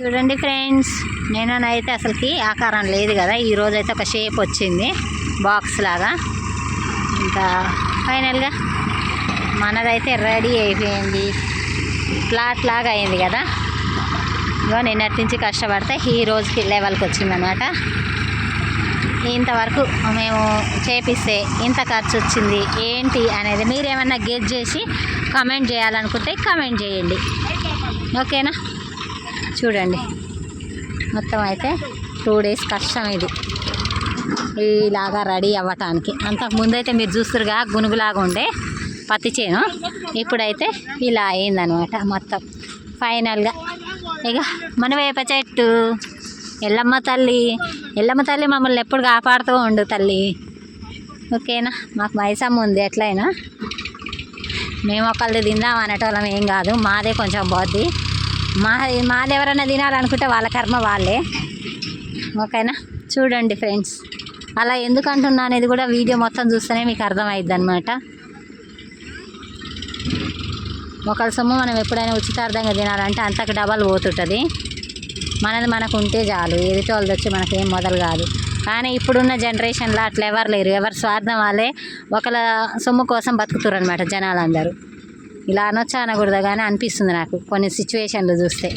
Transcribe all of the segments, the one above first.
చూడండి ఫ్రెండ్స్, నేనైతే అసలుకి ఆకారం లేదు కదా, ఈరోజైతే ఒక షేప్ వచ్చింది బాక్స్ లాగా. ఇంకా ఫైనల్గా మనదైతే రెడీ అయిపోయింది, ఫ్లాట్ లాగా అయింది కదా. ఇగో నిన్నటి నుంచి కష్టపడితే ఈ రోజుకి లెవెల్కి వచ్చిందనమాట. ఇంతవరకు మేము చేపిస్తే ఇంత ఖర్చు వచ్చింది ఏంటి అనేది మీరేమన్నా గెస్ చేసి కామెంట్ చేయాలనుకుంటే కామెంట్ చేయండి, ఓకేనా. చూడండి, మొత్తం అయితే 2 days కష్టం ఇది ఇలాగా రెడీ అవ్వటానికి. అంతకుముందు అయితే మీరు చూస్తురుగా గునుగులాగా ఉండే పత్తి చేను, ఇప్పుడైతే ఇలా అయిందనమాట మొత్తం. ఫైనల్గా ఇక మన వేప చెట్టు ఎల్లమ్మ తల్లి మమ్మల్ని ఎప్పుడు కాపాడుతూ ఉండు తల్లి, ఓకేనా. మాకు మైసమ్మ ఉంది, ఎట్లయినా మేము ఒకళ్ళది తిందాం అనేటోళ్ళం ఏం కాదు, మాదే కొంచెం పోద్ది. మాది ఎవరైనా తినాలనుకుంటే వాళ్ళ కర్మ వాళ్ళే, ఓకేనా. చూడండి ఫ్రెండ్స్, అలా ఎందుకు అంటున్నా అనేది కూడా వీడియో మొత్తం చూస్తేనే మీకు అర్థమైద్ది అనమాట. ఒకళ్ళ సొమ్ము మనం ఎప్పుడైనా ఉచితార్థంగా తినాలంటే అంతకు డబల్ పోతుంటుంది. మనది మనకు ఉంటే చాలు, ఎదుటి వాళ్ళది వచ్చి మనకేం మొదలు కాదు. కానీ ఇప్పుడున్న జనరేషన్లో అట్లా ఎవరు లేరు, ఎవరి స్వార్థం వాళ్ళే ఒకళ్ళ సొమ్ము కోసం బతుకుతారు అనమాట జనాలందరూ. ఇలా అనొచ్చా అనకూడదు కానీ అనిపిస్తుంది నాకు కొన్ని సిచ్యువేషన్లు చూస్తే.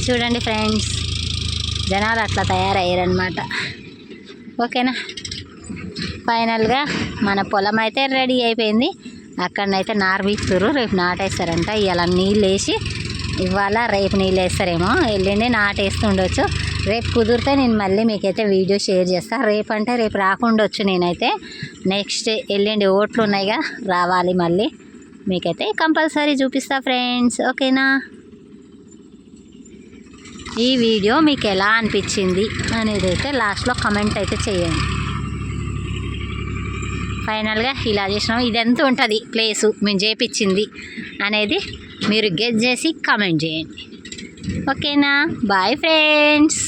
చూడండి ఫ్రెండ్స్, జనాలు అట్లా తయారయ్యారనమాట, ఓకేనా. ఫైనల్గా మన పొలం అయితే రెడీ అయిపోయింది. అక్కడనైతే నారు వీస్తురు, రేపు నాటేస్తారంట. ఇవాళ నీళ్ళు వేసి ఇవాళ రేపు నీళ్ళు వేస్తారేమో, ఎల్లుండి నాటేస్తుండొచ్చు. రేపు కుదిరితే నేను మళ్ళీ మీకైతే వీడియో షేర్ చేస్తాను. రేపు అంటే రేపు రాకుండొచ్చు, నేనైతే నెక్స్ట్ ఎల్లుండి ఓట్లు ఉన్నాయిగా, రావాలి మళ్ళీ మీకైతే కంపల్సరీ చూపిస్తా ఫ్రెండ్స్, ఓకేనా. ఈ వీడియో మీకు ఎలా అనిపించింది అనేది అయితే లాస్ట్లో కమెంట్ అయితే చేయండి. ఫైనల్గా ఇలా చేసినాము, ఇది ఎంత ఉంటుంది ప్లేసు మేము చేపించింది అనేది మీరు గెస్ చేసి కామెంట్ చేయండి, ఓకేనా. Bye friends.